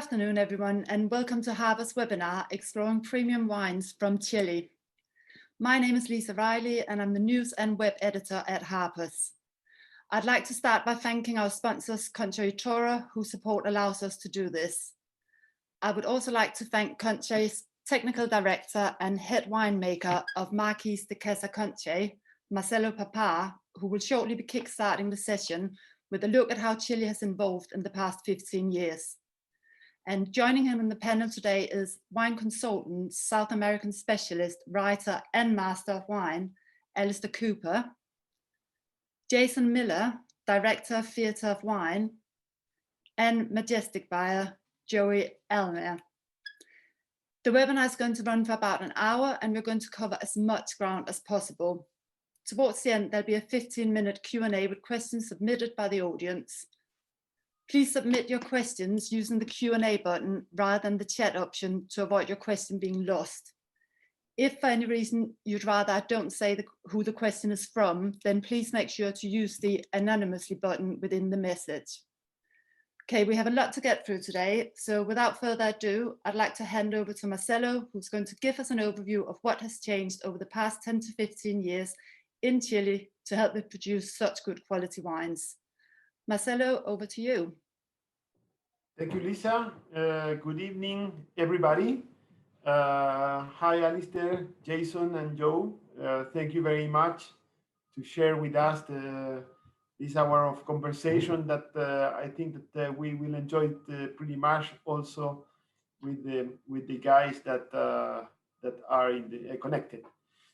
afternoon, everyone, and welcome to Harpers webinar, Exploring Premium Wines from Chile. My name is Lisa Riley, and I'm the News and Web Editor at Harpers. I'd like to start by thanking our sponsors, Concha, whose support allows us to do this. I would also like to thank Concha's Technical Director and Head Winemaker of Marques de Casa Concha, Marcelo, who will shortly be kickstarting the session with a look at how Chile has evolved in the past 15 years. And joining him in the panel today is wine consultant, South American specialist, writer and master of wine, Alistair, Jason Millar, director of Theatre of Wine, and Majestic buyer, Aylmer. The webinar is going to run for about an hour and we're going to cover as much ground as possible. Towards the end, there'll be a 15-minute Q&A with questions submitted by the audience. Please submit your questions using the Q&A button rather than the chat option to avoid your question being lost. If for any reason you'd rather I don't say who the question is from, then please make sure to use the anonymously button within the message. Okay, we have a lot to get through today, so without further ado, I'd like to hand over to Marcelo, who's going to give us an overview of what has changed over the past 10 to 15 years in Chile to help it produce such good quality wines. Marcelo, over to you. Thank you, Lisa. Good evening, everybody. Hi, Alistair, Jason, and Joe. Thank you very much to share with us this hour of conversation that I think that we will enjoy pretty much also with the guys that are connected.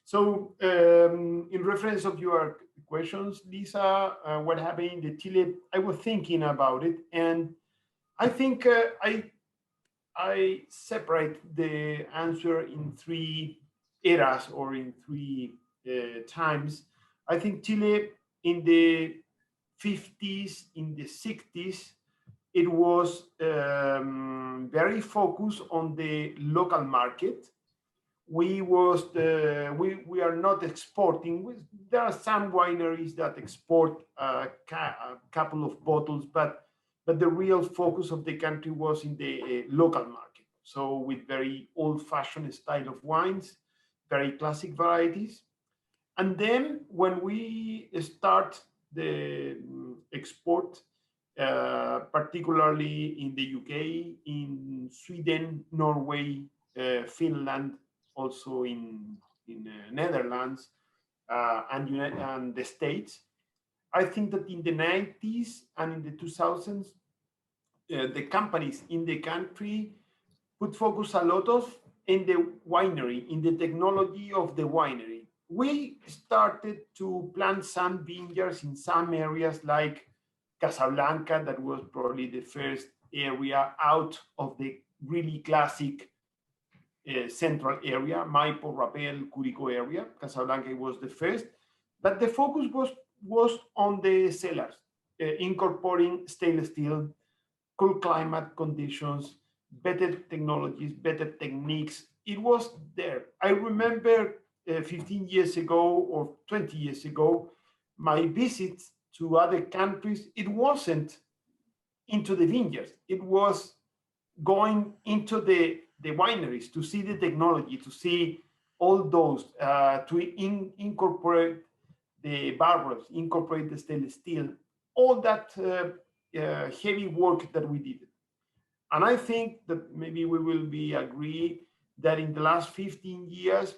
So, in reference of your questions, Lisa, what happened in Chile? I was thinking about it, and I think I separate the answer in three eras or in three times. I think Chile in the 50s, in the 60s, it was very focused on the local market. We are not exporting. There are some wineries that export a couple of bottles, but the real focus of the country was in the local market. So with very old-fashioned style of wines, very classic varieties. And then when we start the export, particularly in the UK, in Sweden, Norway, Finland, also in Netherlands, and the States, I think that in the 90s and in the 2000s, the companies in the country put focus a lot of in the winery, in the technology of the winery. We started to plant some vineyards in some areas like Casablanca, that was probably the first area out of the really classic central area, Maipo, Rapel, Curicó area. Casablanca was the first, but the focus was on the cellars, incorporating stainless steel, cool climate conditions, better technologies, better techniques. It was there. I remember 15 years ago or 20 years ago, my visits to other countries, it wasn't into the vineyards. It was going into the wineries to see the technology, to see all those, to incorporate the barrels, incorporate the stainless steel, all that heavy work that we did. And I think that maybe we will be agree that in the last 15 years,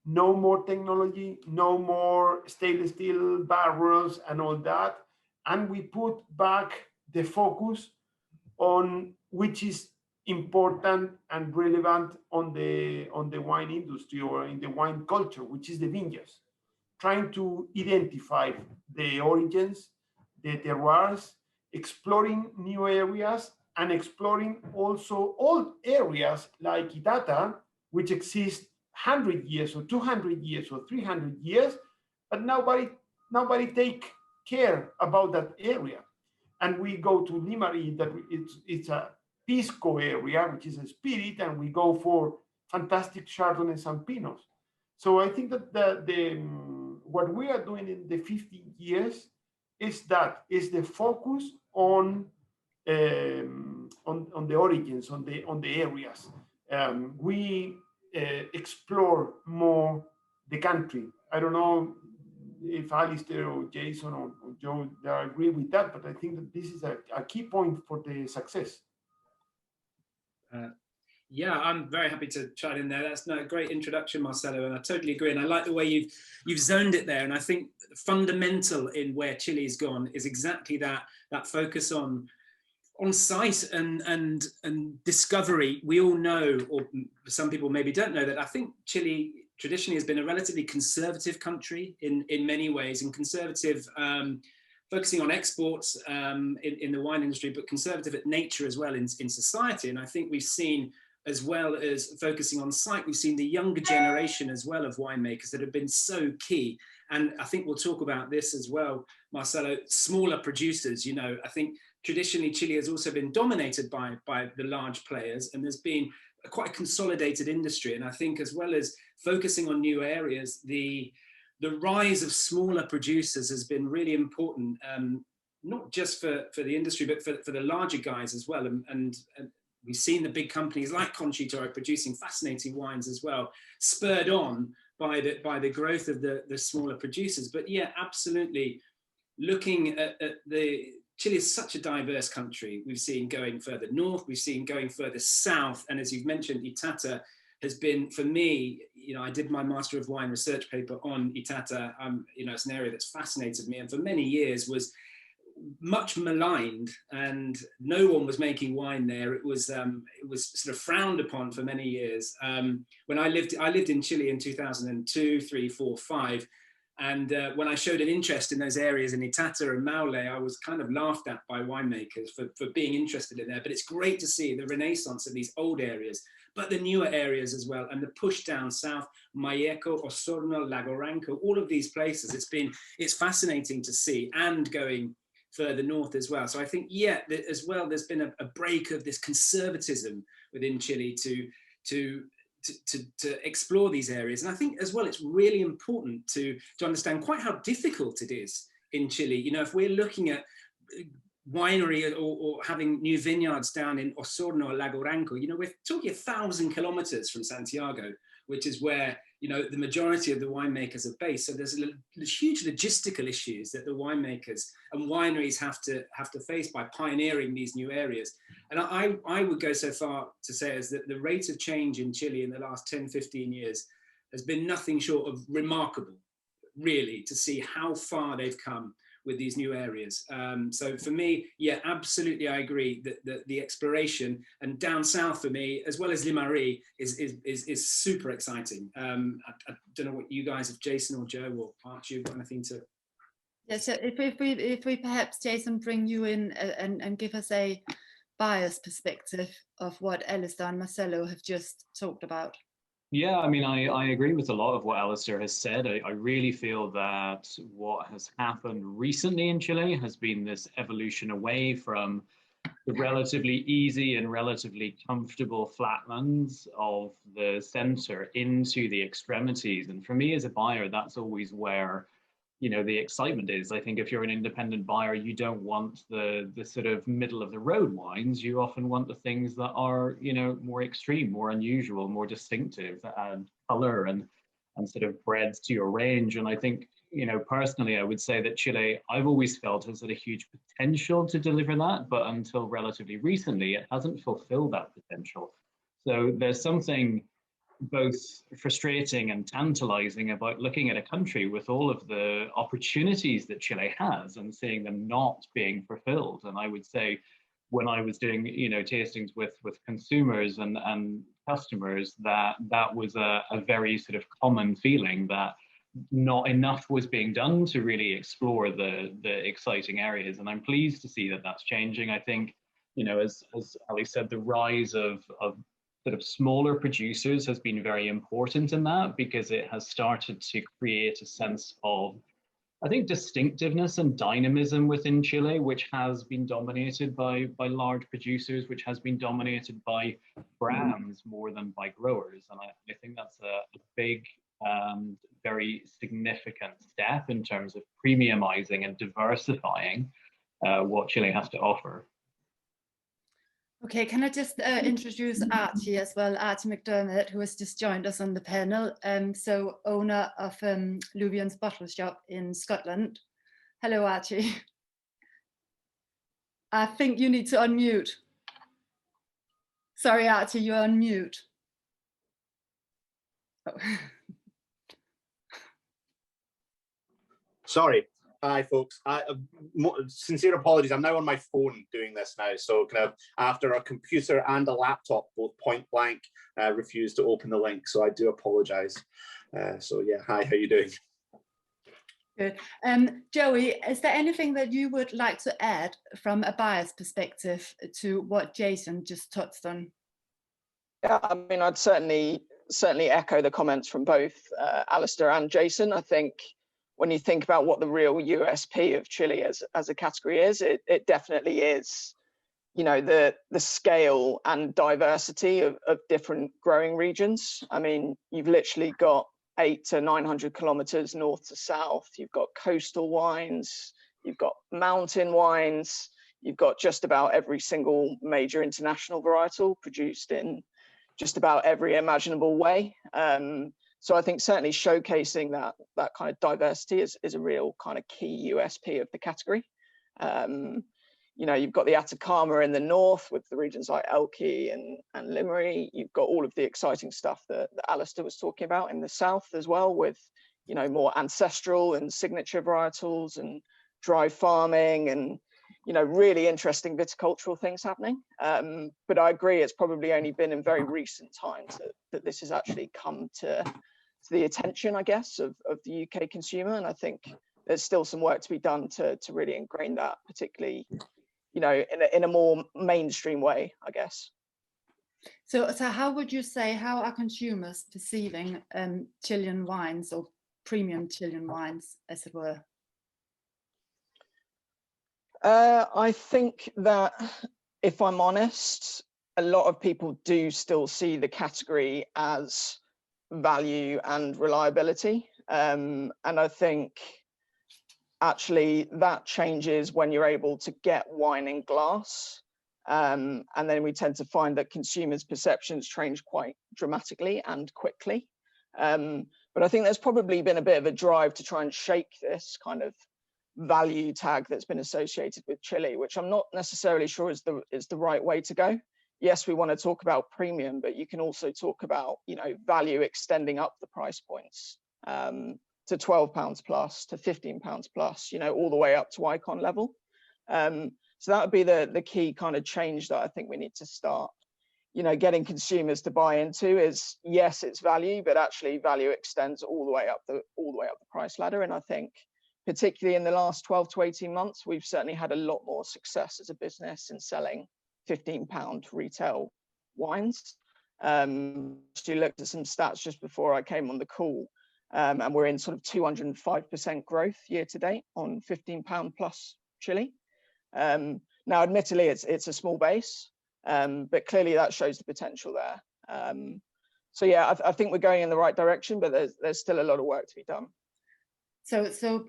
no more technology, no more stainless steel barrels and all that. And we put back the focus on which is important and relevant on the wine industry or in the wine culture, which is the vineyards. Trying to identify the origins, the terroirs, exploring new areas, and exploring also old areas like Itata, which exist 100 years or 200 years or 300 years, but nobody take care about that area. And we go to Limarí, that it's a Pisco area, which is a spirit, and we go for fantastic Chardonnays and Pinots. So I think that what we are doing in the 15 years is the focus on on the origins, on the areas. We explore more the country. I don't know if Alistair or Jason or Joe they agree with that, but I think that this is a key point for the success. Yeah, I'm very happy to chime in there. That's a great introduction, Marcelo, and I totally agree. And I like the way you've zoned it there. And I think fundamental in where Chile's gone is exactly that focus on site and discovery. We all know, or some people maybe don't know, that I think Chile traditionally has been a relatively conservative country in many ways, and conservative, focusing on exports in the wine industry, but conservative at nature as well in society. And I think we've seen, as well as focusing on site, we've seen the younger generation as well of winemakers that have been so key. And I think we'll talk about this as well, Marcelo, smaller producers. You know, I think traditionally Chile has also been dominated by the large players, and there's been quite a consolidated industry. And I think, as well as focusing on new areas, the rise of smaller producers has been really important, not just for the industry, but for the larger guys as well. And we've seen the big companies like Concha producing fascinating wines as well, spurred on by the growth of the smaller producers. But yeah, absolutely, looking at Chile is such a diverse country. We've seen going further north, we've seen going further south, and as you've mentioned, Itata has been, for me, you know, I did my Master of Wine research paper on Itata. You know, it's an area that's fascinated me, and for many years was much maligned, and no one was making wine there. It was sort of frowned upon for many years. When I lived in Chile in 2002, 3, 4, 5, and when I showed an interest in those areas in Itata and Maule, I was kind of laughed at by winemakers for being interested in there. But it's great to see the renaissance of these old areas, but the newer areas as well, and the push down south, Malleco, Osorno, Lago Ranco, all of these places. It's fascinating to see, and going further north as well. So I think, yeah, as well, there's been a break of this conservatism within Chile to explore these areas. And I think as well, it's really important to understand quite how difficult it is in Chile. You know, if we're looking at winery or having new vineyards down in Osorno or Lago Ranco, you know, we're talking 1,000 kilometers from Santiago, which is where, you know, the majority of the winemakers are based. So there's huge logistical issues that the winemakers and wineries have to face by pioneering these new areas. And I would go so far to say as that the rate of change in Chile in the last 10, 15 years has been nothing short of remarkable, really, to see how far they've come with these new areas. So for me, yeah, absolutely, I agree that the exploration, and down south for me, as well as Limarí, is super exciting. I don't know what you guys, if Jason or Joe or Archie, have got anything to. Yeah, so if we perhaps, Jason, bring you in and give us a biased perspective of what Alistair and Marcelo have just talked about. Yeah, I mean, I agree with a lot of what Alistair has said. I really feel that what has happened recently in Chile has been this evolution away from the relatively easy and relatively comfortable flatlands of the center into the extremities. And for me as a buyer, that's always where, you know, the excitement is. I think if you're an independent buyer, you don't want the sort of middle of the road wines. You often want the things that are, you know, more extreme, more unusual, more distinctive, that add color and sort of breadth to your range. And I think, you know, personally, I would say that Chile, I've always felt, has had a huge potential to deliver that, but until relatively recently, it hasn't fulfilled that potential. So there's something both frustrating and tantalizing about looking at a country with all of the opportunities that Chile has and seeing them not being fulfilled. And I would say, when I was doing, you know, tastings with consumers and customers, that was a very sort of common feeling, that not enough was being done to really explore the exciting areas. And I'm pleased to see that that's changing. I think, you know, as Ali said, the rise of sort of smaller producers has been very important in that, because it has started to create a sense of, I think, distinctiveness and dynamism within Chile, which has been dominated by large producers, which has been dominated by brands more than by growers. And I think that's a big, very significant step in terms of premiumizing and diversifying what Chile has to offer. Okay, can I just introduce Archie as well, Archie McDiarmid, who has just joined us on the panel. So owner of Luvians bottle shop in Scotland. Hello, Archie. I think you need to unmute. Sorry, Archie, you're on mute. Oh. Sorry. Hi, folks. Sincere apologies. I'm now on my phone doing this now. So kind of after a computer and a laptop, both point blank, refused to open the link. So I do apologize. So yeah, hi, how you doing? Good. Joey, is there anything that you would like to add from a buyer's perspective to what Jason just touched on? Yeah, I mean, I'd certainly echo the comments from both Alistair and Jason. I think when you think about what the real USP of Chile as a category is, it definitely is, you know, the scale and diversity of different growing regions. I mean, you've literally got 800 to 900 kilometers north to south. You've got coastal wines, you've got mountain wines, you've got just about every single major international varietal produced in just about every imaginable way. So I think certainly showcasing that kind of diversity is a real kind of key USP of the category. You know, you've got the Atacama in the north with the regions like Elqui and Limeri. You've got all of the exciting stuff that Alistair was talking about in the south as well, with, you know, more ancestral and signature varietals and dry farming and, you know, really interesting viticultural things happening. But I agree, it's probably only been in very recent times that this has actually come to the attention, I guess, of the UK consumer. And I think there's still some work to be done to really ingrain that, particularly, you know, in a more mainstream way, I guess. So how would you say, how are consumers perceiving Chilean wines or premium Chilean wines, as it were? I think that, if I'm honest, a lot of people do still see the category as value and reliability. And I think actually that changes when you're able to get wine in glass. And then we tend to find that consumers' perceptions change quite dramatically and quickly. But I think there's probably been a bit of a drive to try and shake this kind of value tag that's been associated with Chile, which I'm not necessarily sure is the right way to go. Yes, we want to talk about premium, but you can also talk about, you know, value extending up the price points to £12 plus, to £15 plus, you know, all the way up to icon level. So that would be the key kind of change that I think we need to start, you know, getting consumers to buy into is, yes, it's value, but actually value extends all the way up the price ladder. And I think particularly in the last 12 to 18 months, we've certainly had a lot more success as a business in selling £15 retail wines. She looked at some stats just before I came on the call, and we're in sort of 205% growth year to date on £15 plus Chile. Now, admittedly, it's a small base, but clearly that shows the potential there. So yeah, I think we're going in the right direction, but there's still a lot of work to be done. So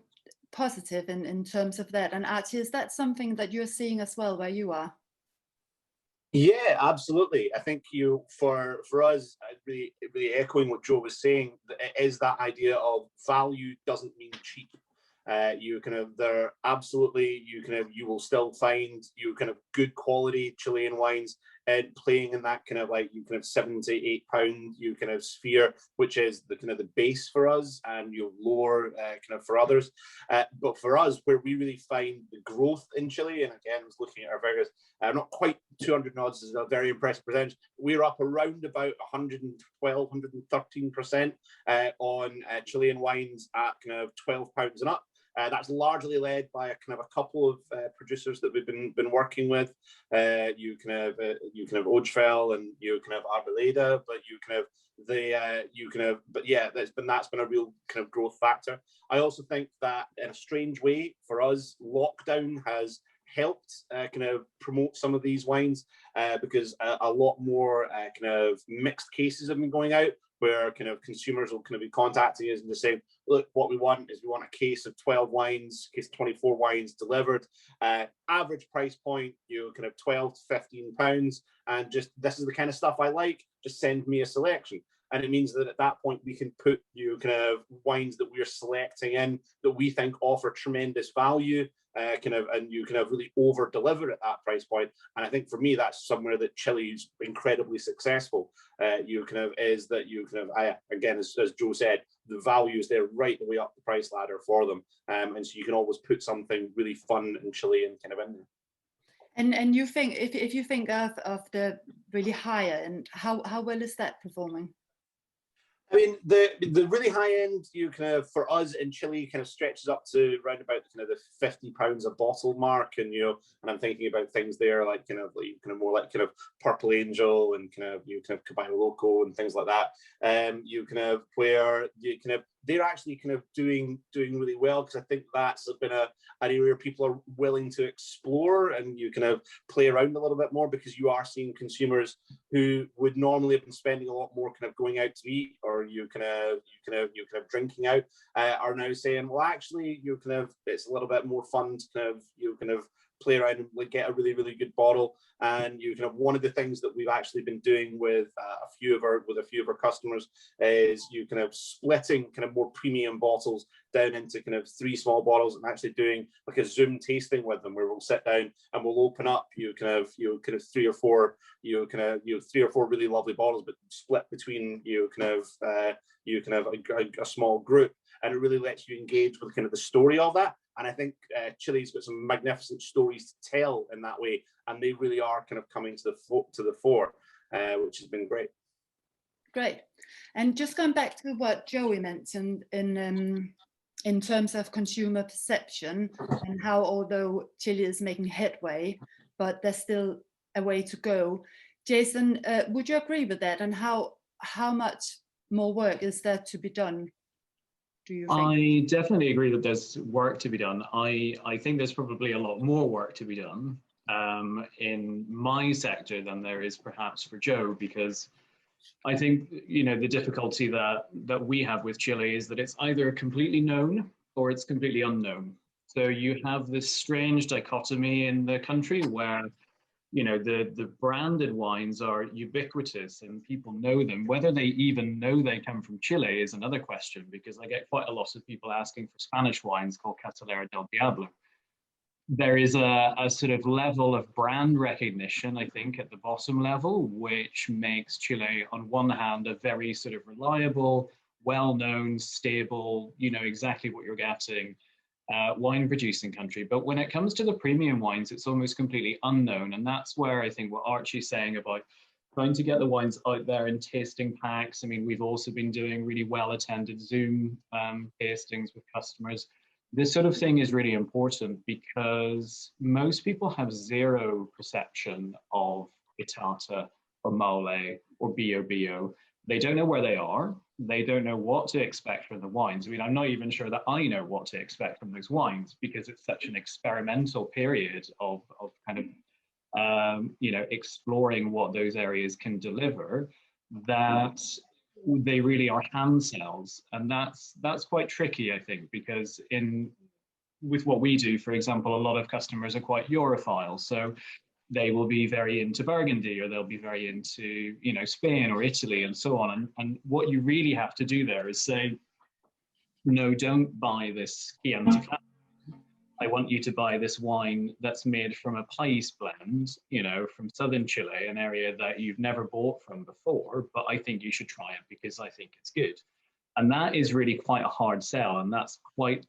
positive in terms of that. And Archie, is that something that you're seeing as well where you are? Yeah, absolutely. I think for us, really echoing what Joe was saying, is that idea of value doesn't mean cheap. You will still find good quality Chilean wines playing in that kind of like £7 to £8 sphere, which is the base for us, and lower for others. But for us, where we really find the growth in Chile, and again, I was looking at our figures, not quite 200 nods is a very impressive percentage. We're up around about 112, 113% on Chilean wines at £12 and up. That's largely led by a couple of producers that we've been working with. You can have Ojfell and you can have Arboleda, but yeah, that's been a real growth factor. I also think that in a strange way for us, lockdown has helped promote some of these wines because a lot more mixed cases have been going out, where kind of consumers will kind of be contacting us and just saying, look, what we want is we want a case of 12 wines, case 24 wines delivered, average price point, kind of 12 to 15 pounds, and just this is the kind of stuff I like, just send me a selection. And it means that at that point we can put kind of wines that we're selecting in that we think offer tremendous value, and you kind of really over deliver at that price point. And I think for me that's somewhere that Chile's incredibly successful. Is that again, as Joe said, the value is there right the way up the price ladder for them, and so you can always put something really fun and Chilean kind of in there. And you think if you think of the really higher end, how well is that performing? I mean, the really high end, for us in Chile, kind of stretches up to around about kind of the £50 a bottle mark, and and I'm thinking about things there like more like kind of Purple Angel and kind of Caballo Loco and things like that. Where they're actually kind of doing really well, because I think that's been an area where people are willing to explore and you kind of play around a little bit more, because you are seeing consumers who would normally have been spending a lot more kind of going out to eat, or you kind of drinking out, are now saying, well, actually, it's a little bit more fun to kind of play around and like get a really, really good bottle. And one of the things that we've actually been doing with a few of our customers is splitting kind of more premium bottles down into kind of 3 small bottles, and actually doing like a Zoom tasting with them, where we'll sit down and we'll open up 3 or 4 really lovely bottles, but split between a small group, and it really lets you engage with kind of the story of that. And I think Chile's got some magnificent stories to tell in that way, and they really are kind of coming to the fore, which has been great. Great. And just going back to what Joey mentioned in terms of consumer perception, and how although Chile is making headway, but there's still a way to go. Jason, would you agree with that? And how much more work is there to be done? Do you think? I definitely agree that there's work to be done. I think there's probably a lot more work to be done in my sector than there is perhaps for Joe, because I think the difficulty that we have with Chile is that it's either completely known or it's completely unknown. So you have this strange dichotomy in the country where the branded wines are ubiquitous and people know them. Whether they even know they come from Chile is another question, because I get quite a lot of people asking for Spanish wines called Catalera del Diablo. There is a sort of level of brand recognition, I think, at the bottom level, which makes Chile, on one hand, a very sort of reliable, well-known, stable, exactly what you're getting, wine producing country. But when it comes to the premium wines, it's almost completely unknown. And that's where I think what Archie's saying about trying to get the wines out there in tasting packs. I mean, we've also been doing really well-attended Zoom tastings with customers. This sort of thing is really important, because most people have zero perception of Itata or Maule or Bio Bio. They don't know where they are. They don't know what to expect from the wines. I mean, I'm not even sure that I know what to expect from those wines, because it's such an experimental period of kind of, exploring what those areas can deliver, that they really are hand sells. And that's quite tricky, I think, because with what we do, for example, a lot of customers are quite Europhile. So they will be very into Burgundy, or they'll be very into, Spain or Italy and so on. And what you really have to do there is say, no, don't buy this Chianti. I want you to buy this wine that's made from a Pais blend, from southern Chile, an area that you've never bought from before, but I think you should try it because I think it's good. And that is really quite a hard sell, and that's quite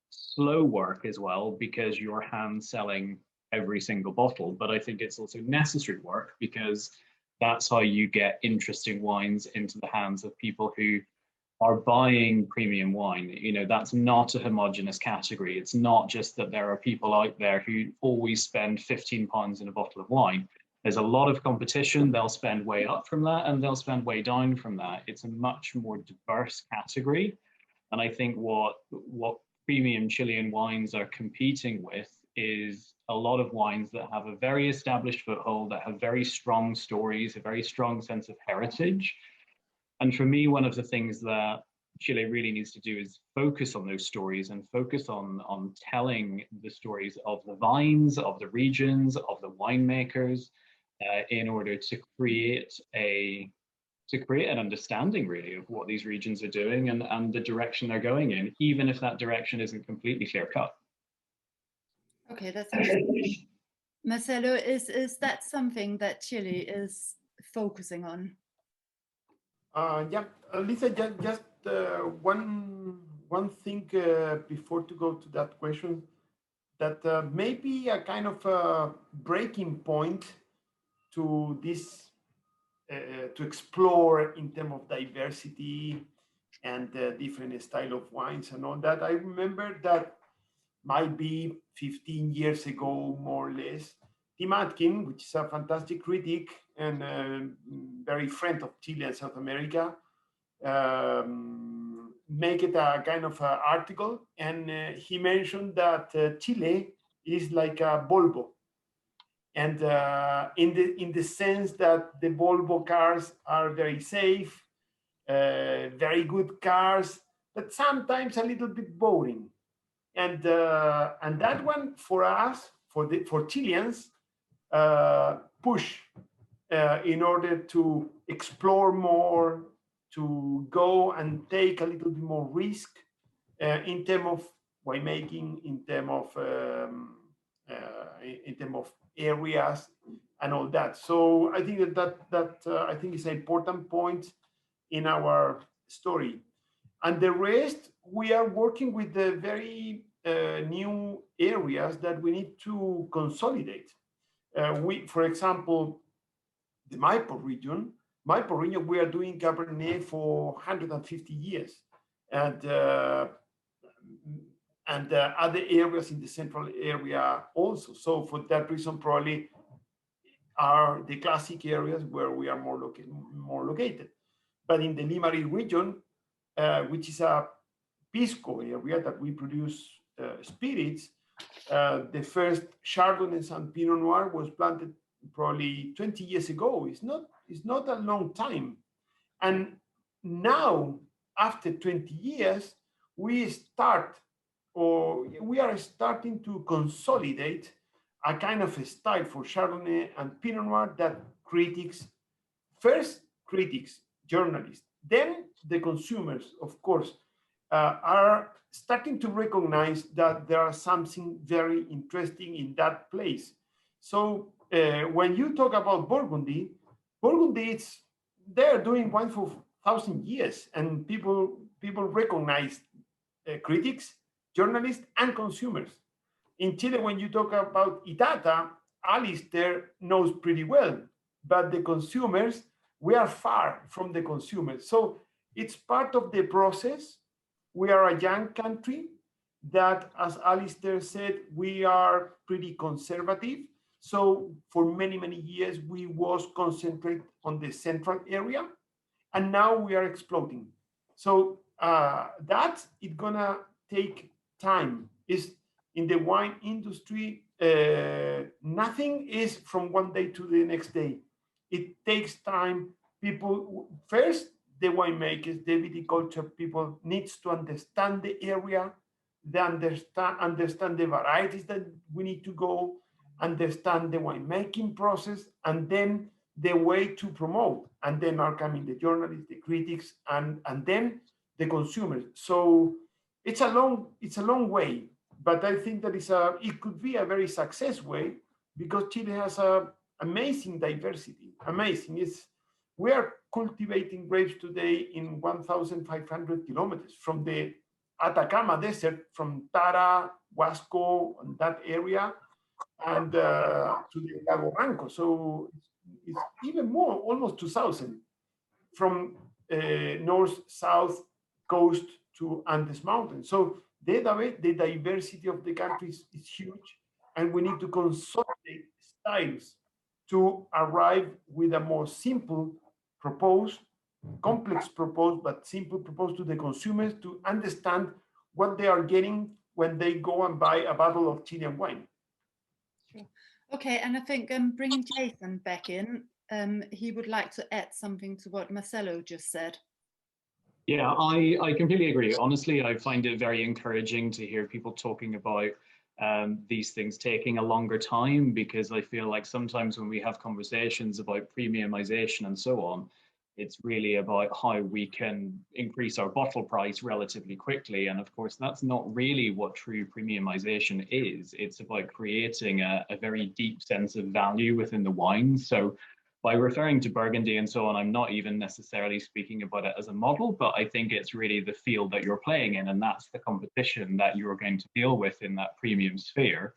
slow work as well, because you're hand selling every single bottle. But I think it's also necessary work, because that's how you get interesting wines into the hands of people who are buying premium wine. That's not a homogenous category. It's not just that there are people out there who always spend £15 in a bottle of wine. There's a lot of competition. They'll spend way up from that, and they'll spend way down from that. It's a much more diverse category. And I think what premium Chilean wines are competing with is a lot of wines that have a very established foothold, that have very strong stories, a very strong sense of heritage. And for me, one of the things that Chile really needs to do is focus on those stories and focus on telling the stories of the vines, of the regions, of the winemakers, in order to create an understanding really of what these regions are doing and the direction they're going in, even if that direction isn't completely clear cut. Okay, that's interesting. Marcelo, is that something that Chile is focusing on? Yeah, Lisa, just one thing before to go to that question, that maybe a kind of a breaking point to this, to explore in terms of diversity and different style of wines and all that. I remember that might be 15 years ago, more or less, Tim Atkin, which is a fantastic critic and very friend of Chile and South America, make it a kind of a article, and he mentioned that Chile is like a Volvo, and in the sense that the Volvo cars are very safe, very good cars, but sometimes a little bit boring. And that one for us, for Chileans, push in order to explore more, to go and take a little bit more risk in terms of winemaking, in terms of areas and all that. So I think that I think is an important point in our story. And the rest, we are working with the very new areas that we need to consolidate. For example, the Maipo region, we are doing Cabernet for 150 years. And other areas in the central area also. So for that reason, probably are the classic areas where we are more located. But in the Limarí region, which is a Pisco area that we produce spirits, the first Chardonnays and Pinot Noir was planted probably 20 years ago. It's not a long time. And now, after 20 years, we are starting to consolidate a kind of a style for Chardonnay and Pinot Noir that critics, journalists, then the consumers, of course, are starting to recognize that there are something very interesting in that place. So when you talk about Burgundy, they're doing wine for 1,000 years, and people recognize critics, journalists, and consumers. In Chile, when you talk about Itata, Alistair knows pretty well, but the consumers, we are far from the consumers. So it's part of the process. We are a young country that, as Alistair said, we are pretty conservative. So for many, many years, we was concentrated on the central area, and now we are exploding. So that it's gonna take time. Is in the wine industry, nothing is from one day to the next day. It takes time. People first, the winemakers, the viticulture people needs to understand the area, they understand the varieties that we need to go, understand the winemaking process, and then the way to promote. And then are coming the journalists, the critics, and then the consumers. So it's a long way, but I think that it could be a very successful way, because Chile has a amazing diversity. Amazing. We are cultivating grapes today in 1,500 kilometers from the Atacama Desert, from Tara, Huasco, and that area, and to the Lago Ranco. So it's even more, almost 2,000, from north, south coast to Andes Mountains. So the diversity of the countries is huge, and we need to consolidate styles to arrive with a more simple propose, complex propose, but simple propose to the consumers to understand what they are getting when they go and buy a bottle of Chilean wine. Sure. Okay, and I think bringing Jason back in, he would like to add something to what Marcelo just said. Yeah, I completely agree. Honestly, I find it very encouraging to hear people talking about these things taking a longer time, because I feel like sometimes when we have conversations about premiumization and so on, it's really about how we can increase our bottle price relatively quickly. And of course, that's not really what true premiumization is. It's about creating a very deep sense of value within the wine. So by referring to Burgundy and so on, I'm not even necessarily speaking about it as a model, but I think it's really the field that you're playing in, and that's the competition that you're going to deal with in that premium sphere.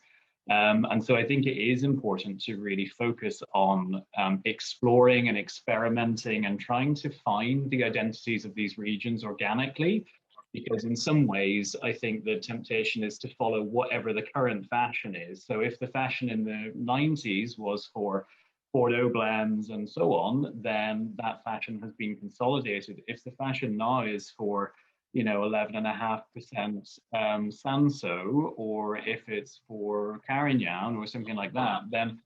And so I think it is important to really focus on exploring and experimenting and trying to find the identities of these regions organically, because in some ways, I think the temptation is to follow whatever the current fashion is. So if the fashion in the 90s was for Bordeaux blends and so on, then that fashion has been consolidated. If the fashion now is for, 11.5% Sanso, or if it's for Carignan or something like that, then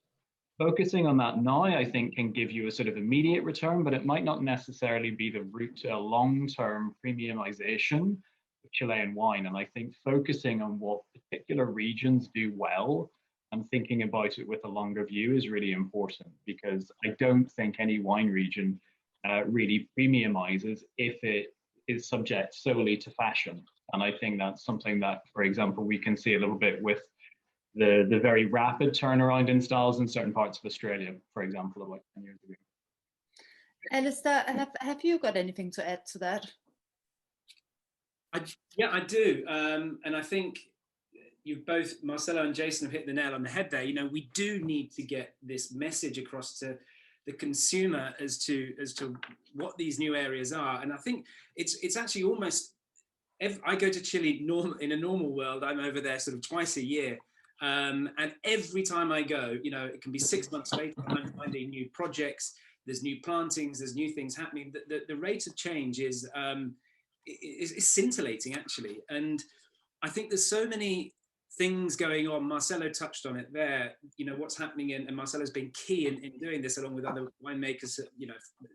focusing on that now, I think, can give you a sort of immediate return, but it might not necessarily be the route to a long-term premiumization of Chilean wine. And I think focusing on what particular regions do well and thinking about it with a longer view is really important, because I don't think any wine region really premiumizes if it is subject solely to fashion. And I think that's something that, for example, we can see a little bit with the very rapid turnaround in styles in certain parts of Australia, for example, about 10 years ago. Alistair, have you got anything to add to that? Yeah, I do. And I think you've both, Marcelo and Jason, have hit the nail on the head there. We do need to get this message across to the consumer as to what these new areas are. And I think it's actually almost, I go to Chile in a normal world, I'm over there sort of twice a year. And every time I go, it can be 6 months later, I'm finding new projects, there's new plantings, there's new things happening. The rate of change is scintillating, actually. And I think there's so many things going on. Marcelo touched on it there, what's happening and Marcelo's been key in doing this, along with other winemakers,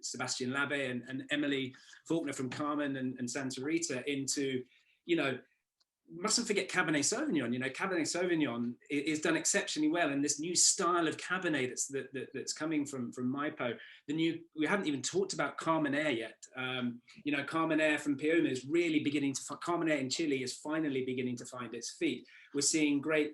Sebastian Labe and Emily Faulkner from Carmen and Santa Rita, into, mustn't forget Cabernet Sauvignon. Cabernet Sauvignon is done exceptionally well, and this new style of Cabernet that's coming from Maipo. We haven't even talked about Carmener yet. Carmener from Pioma is really beginning to. Carmener in Chile is finally beginning to find its feet. We're seeing great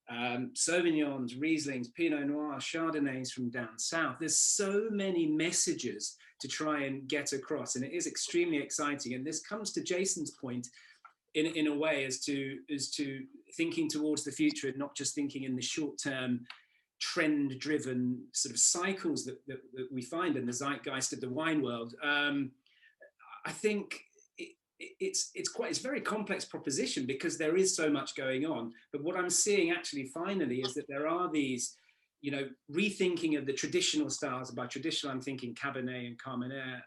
Sauvignons, Rieslings, Pinot Noir, Chardonnays from down south. There's so many messages to try and get across, and it is extremely exciting. And this comes to Jason's point, in a way, as to thinking towards the future and not just thinking in the short term, trend driven sort of cycles that we find in the zeitgeist of the wine world. I think it's a very complex proposition, because there is so much going on. But what I'm seeing actually finally is that there are these, rethinking of the traditional styles. By traditional, I'm thinking Cabernet and Carmener,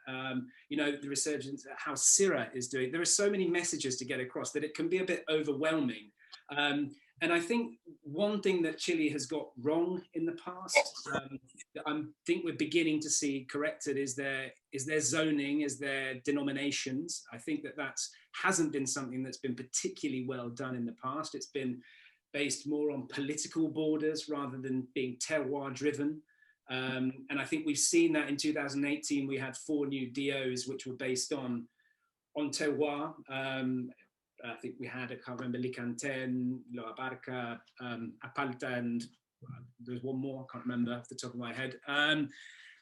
the resurgence, how Syrah is doing. There are so many messages to get across that it can be a bit overwhelming. And I think one thing that Chile has got wrong in the past, that I think we're beginning to see corrected, is their zoning, is their denominations. I think that hasn't been something that's been particularly well done in the past. It's been based more on political borders rather than being terroir driven. And I think we've seen that in 2018, we had 4 new DOs which were based on terroir. I think we had, I can't remember, Licanten, La Barca, Apalta, and there's one more, I can't remember off the top of my head. And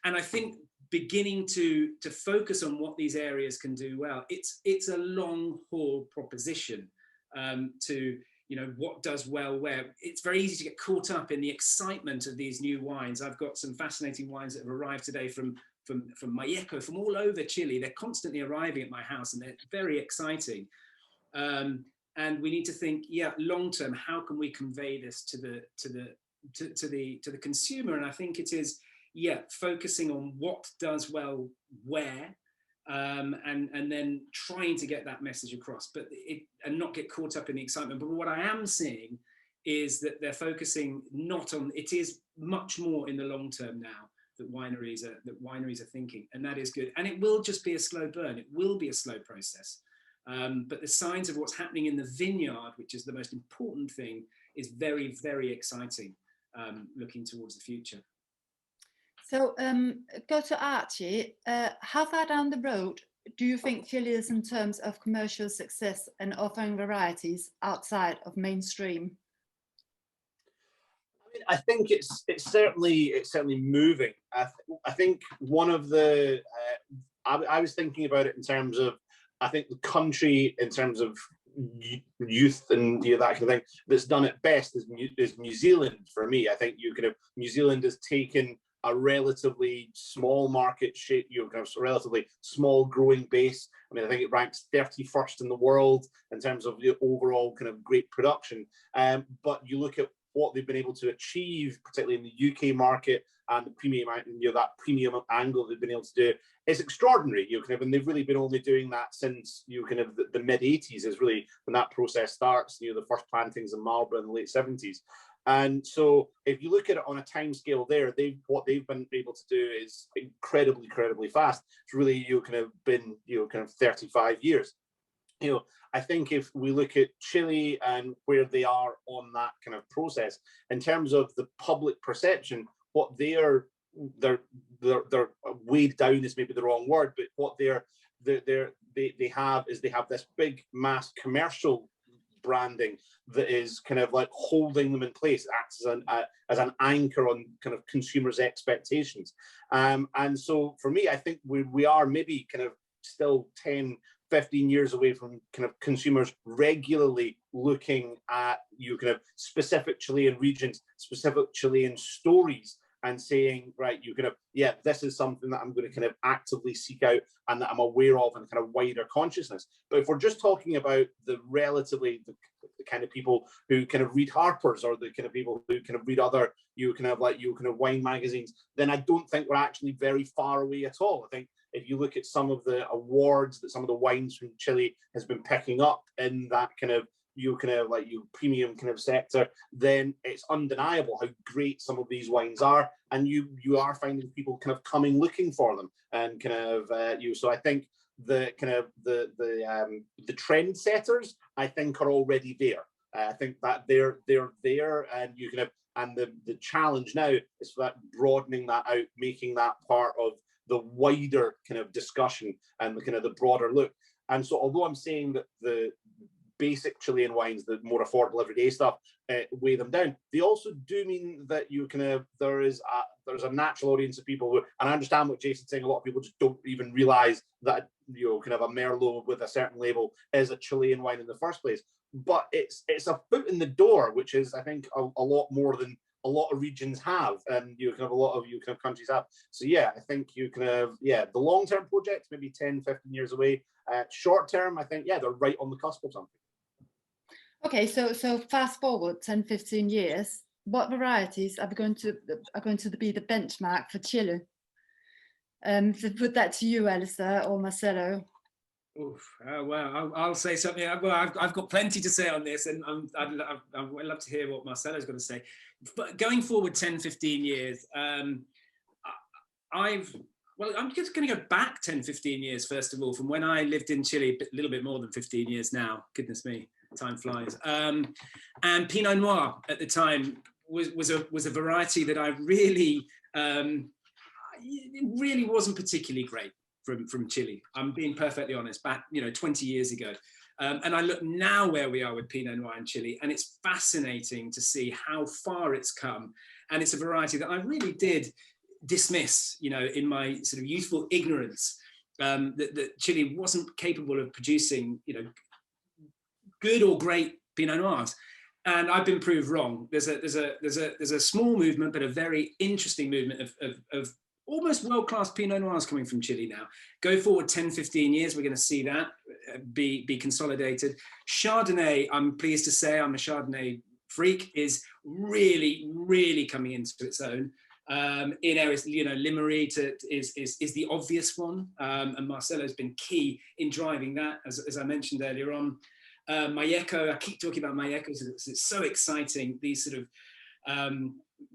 I think beginning to focus on what these areas can do well, it's a long haul proposition to, what does well where. It's very easy to get caught up in the excitement of these new wines. I've got some fascinating wines that have arrived today from Malleco, from all over Chile. They're constantly arriving at my house, and they're very exciting. And we need to think, long term, how can we convey this to the consumer? And I think it is, focusing on what does well where, and then trying to get that message across, and not get caught up in the excitement. But what I am seeing is that they're focusing not on, it is much more in the long term now, wineries are thinking, and that is good. And it will just be a slow burn. It will be a slow process. But the signs of what's happening in the vineyard, which is the most important thing, is very, very exciting, looking towards the future. So go to Archie. How far down the road do you think Chile is in terms of commercial success and offering varieties outside of mainstream? I think it's certainly moving. I think one of the I was thinking about it in terms of, I think the country in terms of youth and that kind of thing that's done it best is New Zealand for me. I think New Zealand has taken a relatively small market shape, kind of relatively small growing base. I mean, I think it ranks 31st in the world in terms of the overall kind of great production. But you look at what they've been able to achieve, particularly in the UK market, and the premium, that premium angle they've been able to do is extraordinary. And they've really been only doing that since the mid 80s is really when that process starts. The first plantings in Marlborough in the late 70s. And so if you look at it on a time scale there, what they've been able to do is incredibly fast. It's really been 35 years. I think if we look at Chile and where they are on that kind of process in terms of the public perception, what they're weighed down is maybe the wrong word, but what they have this big mass commercial branding that is kind of like holding them in place. It acts as an anchor on kind of consumers' expectations. And so for me, I think we are maybe kind of still 10, 15 years away from kind of consumers regularly looking at kind of specific Chilean regions, specific Chilean stories, and saying, right, this is something that I'm going to kind of actively seek out and that I'm aware of in kind of wider consciousness. But if we're just talking about the kind of people who kind of read Harpers, or the kind of people who kind of read other wine magazines, then I don't think we're actually very far away at all. I think if you look at some of the awards that some of the wines from Chile has been picking up in that kind of premium kind of sector, then it's undeniable how great some of these wines are, and you are finding people kind of coming looking for them, and kind of so I think the kind of the trend setters, I think, are already there. I think that they're there, and and the challenge now is for that broadening that out, making that part of the wider kind of discussion and the kind of the broader look. And so although I'm saying that the basic Chilean wines, the more affordable everyday stuff, weigh them down, they also do mean that there's a natural audience of people who, and I understand what Jason's saying, a lot of people just don't even realize that kind of a Merlot with a certain label is a Chilean wine in the first place. But it's a foot in the door, which is, I think, a lot more than a lot of regions have, and a lot of kind of countries have. So yeah, I think the long-term projects maybe 10, 15 years away. Short-term, I think, they're right on the cusp of something. Okay, so fast forward 10, 15 years, what varieties are going to be the benchmark for Chile? To put that to you, Alistair or Marcelo. Oof, well, I'll say something. Well, I've got plenty to say on this, and I'd love to hear what Marcelo's going to say. But going forward 10, 15 years, I'm just going to go back 10, 15 years, first of all, from when I lived in Chile, a little bit more than 15 years now. Goodness me, time flies. And Pinot Noir at the time was a variety that I really, it really wasn't particularly great from Chile. I'm being perfectly honest, back 20 years ago. And I look now where we are with Pinot Noir in Chile, and it's fascinating to see how far it's come. And it's a variety that I really did dismiss, in my sort of youthful ignorance, that Chile wasn't capable of producing, good or great Pinot Noirs. And I've been proved wrong. There's a small movement, but a very interesting movement of almost world-class Pinot Noirs coming from Chile now. Go forward 10, 15 years, we're going to see that be consolidated. Chardonnay, I'm pleased to say, I'm a Chardonnay freak, is really, really coming into its own. In areas, Limery is the obvious one, and Marcelo's been key in driving that, as I mentioned earlier on. Malleco, I keep talking about Malleco, it's so exciting. These sort of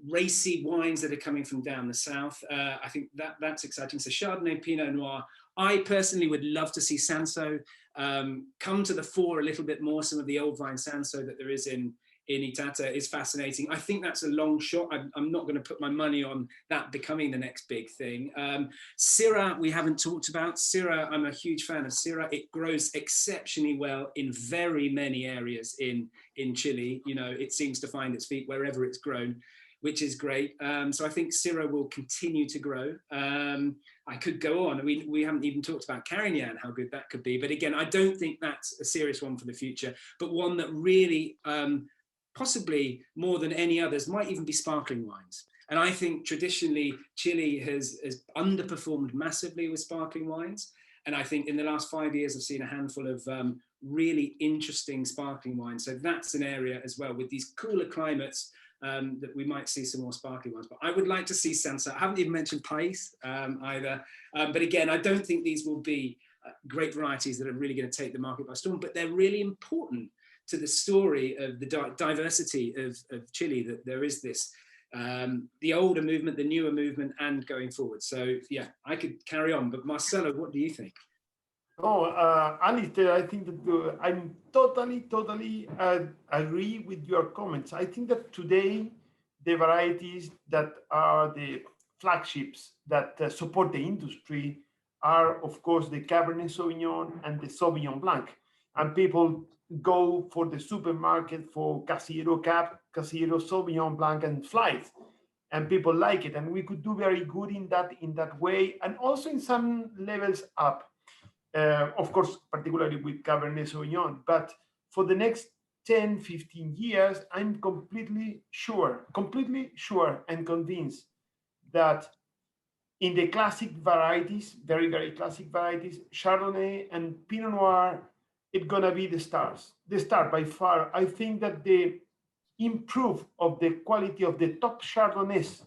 racy wines that are coming from down the south. I think that's exciting. So Chardonnay, Pinot Noir. I personally would love to see Sanso come to the fore a little bit more. Some of the old vine Sanso that there is in Itata is fascinating. I think that's a long shot. I'm not going to put my money on that becoming the next big thing. Syrah, we haven't talked about. Syrah, I'm a huge fan of Syrah. It grows exceptionally well in very many areas in Chile. You know, it seems to find its feet wherever it's grown, which is great. So I think Syrah will continue to grow. I could go on. We haven't even talked about Carignan, how good that could be. But again, I don't think that's a serious one for the future, but one that really, possibly more than any others, might even be sparkling wines. And I think traditionally Chile has underperformed massively with sparkling wines. And I think in the last 5 years, I've seen a handful of really interesting sparkling wines. So that's an area as well with these cooler climates that we might see some more sparkling wines. But I would like to see Sansa. I haven't even mentioned Pais either. But again, I don't think these will be great varieties that are really going to take the market by storm, but they're really important to the story of the diversity of Chile, that there is this, the older movement, the newer movement, and going forward. So yeah, I could carry on, but Marcelo, what do you think? Oh, Alistair, I think that I'm totally agree with your comments. I think that today, the varieties that are the flagships that support the industry are, of course, the Cabernet Sauvignon and the Sauvignon Blanc. And people go for the supermarket for Casillero Cab, Casillero Sauvignon Blanc, and Flight, and people like it. And we could do very good in that way, and also in some levels up. Of course, particularly with Cabernet Sauvignon. But for the next 10, 15 years, I'm completely sure and convinced that in the classic varieties, very, very classic varieties, Chardonnay and Pinot Noir, it's gonna be the star by far. I think that the improve of the quality of the top Chardonnays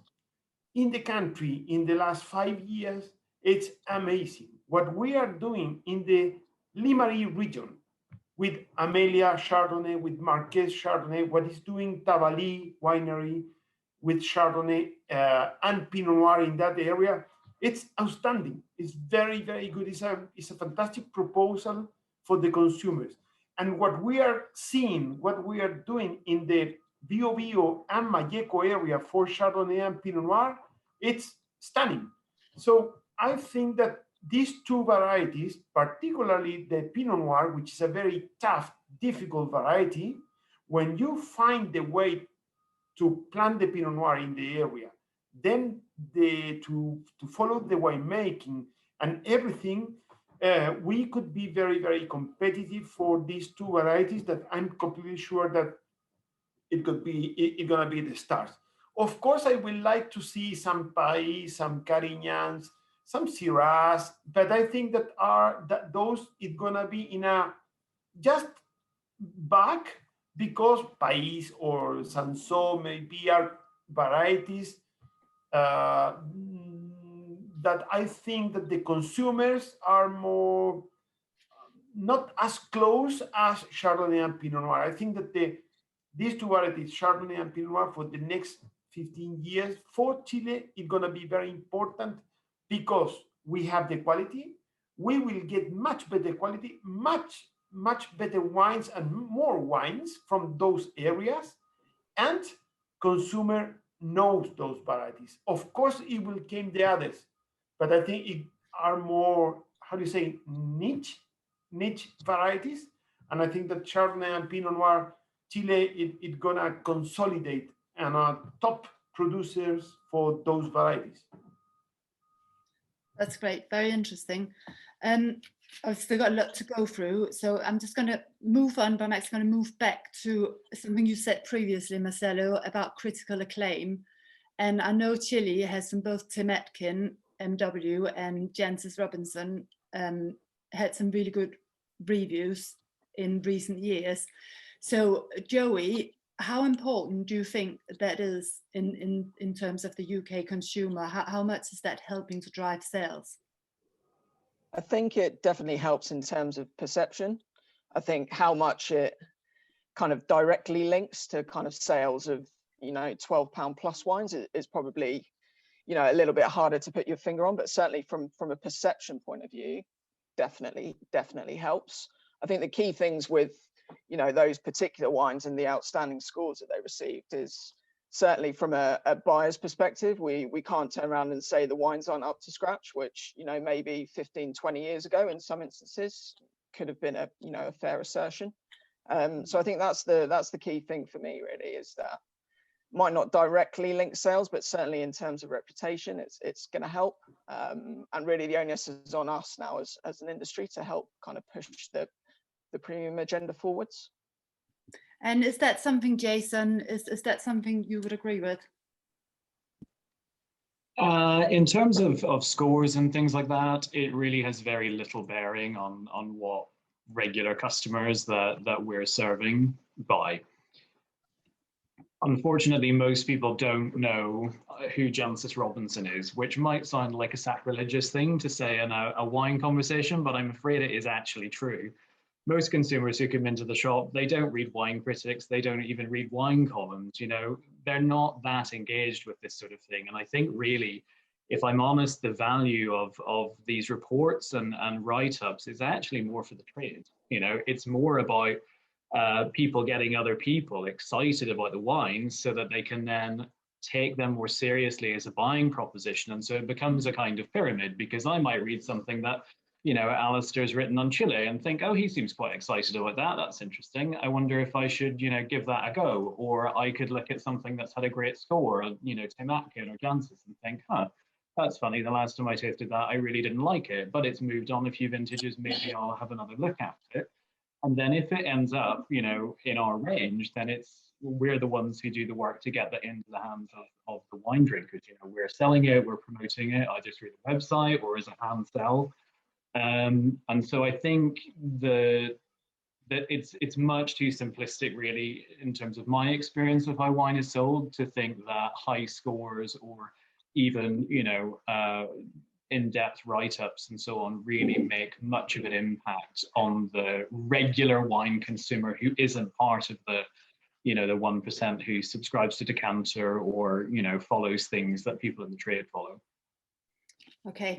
in the country in the last 5 years, it's amazing. What we are doing in the Limarí region with Amelia Chardonnay, with Marques Chardonnay, what is doing Tabali Winery with Chardonnay and Pinot Noir in that area, it's outstanding. It's very, very good. It's a fantastic proposal for the consumers. And what we are seeing, what we are doing in the Bio and Malleco area for Chardonnay and Pinot Noir, it's stunning. So I think that these two varieties, particularly the Pinot Noir, which is a very tough, difficult variety, when you find the way to plant the Pinot Noir in the area, then to follow the winemaking and everything, we could be very, very competitive for these two varieties that I'm completely sure that it's gonna be the stars. Of course, I would like to see some Pais, some Carignans, some Syrahs, but I think that those it's gonna be in a just back, because Pais or Sanso maybe are varieties that I think that the consumers are more not as close as Chardonnay and Pinot Noir. I think that these two varieties, Chardonnay and Pinot Noir, for the next 15 years for Chile, it's gonna be very important because we have the quality. We will get much better quality, much better wines and more wines from those areas, and consumer knows those varieties. Of course, it will come the others, but I think it are more, how do you say, niche varieties. And I think that Chardonnay and Pinot Noir, Chile, it's gonna consolidate and are top producers for those varieties. That's great, very interesting. I've still got a lot to go through, so I'm just going to move on, but I'm actually going to move back to something you said previously, Marcelo, about critical acclaim. And I know Chile has some, both Tim Atkin, MW, and Jancis Robinson had some really good reviews in recent years. So Joey, how important do you think that is in terms of the UK consumer? How much is that helping to drive sales? I think it definitely helps in terms of perception. I think how much it kind of directly links to kind of sales of you know, £12 plus wines is probably, you know, a little bit harder to put your finger on, but certainly from a perception point of view, definitely helps. I think the key things with, you know, those particular wines and the outstanding scores that they received is certainly from a buyer's perspective, we can't turn around and say the wines aren't up to scratch, which, you know, maybe 15, 20 years ago in some instances could have been a, you know, a fair assertion. So I think that's the key thing for me, really, is that might not directly link sales, but certainly in terms of reputation, it's going to help. And really the onus is on us now as an industry to help kind of push the premium agenda forwards. And is that something, Jason, is that something you would agree with? In terms of scores and things like that, it really has very little bearing on what regular customers that we're serving buy. Unfortunately, most people don't know who Jancis Robinson is, which might sound like a sacrilegious thing to say in a wine conversation, but I'm afraid it is actually true. Most consumers who come into the shop, they don't read wine critics, they don't even read wine columns, you know, they're not that engaged with this sort of thing. And I think really, if I'm honest, the value of these reports and write-ups is actually more for the trade. You know, it's more about people getting other people excited about the wines so that they can then take them more seriously as a buying proposition. And so it becomes a kind of pyramid, because I might read something that, you know, Alistair's written on Chile and think, oh, he seems quite excited about that. That's interesting. I wonder if I should, you know, give that a go. Or I could look at something that's had a great score, you know, Tim Atkin or Jancis, and think, huh, that's funny. The last time I tasted that, I really didn't like it, but it's moved on a few vintages. Maybe I'll have another look at it. And then if it ends up, you know, in our range, then we're the ones who do the work to get that into the hands of the wine drinkers. You know, we're selling it, we're promoting it, either through the website or as a hand sell. And so I think that it's much too simplistic, really, in terms of my experience of how wine is sold, to think that high scores or even, you know, in-depth write-ups and so on really make much of an impact on the regular wine consumer who isn't part of the, you know, the 1% who subscribes to Decanter or, you know, follows things that people in the trade follow. Okay,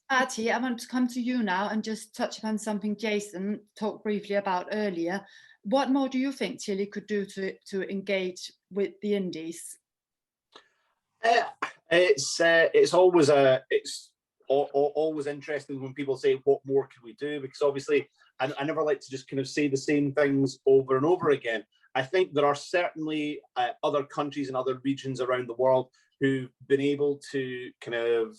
Archie, I want to come to you now and just touch upon something Jason talked briefly about earlier. What more do you think Chile could do to engage with the Indies? It's always always interesting when people say, what more can we do? Because obviously I never like to just kind of say the same things over and over again. I think there are certainly other countries and other regions around the world who've been able to kind of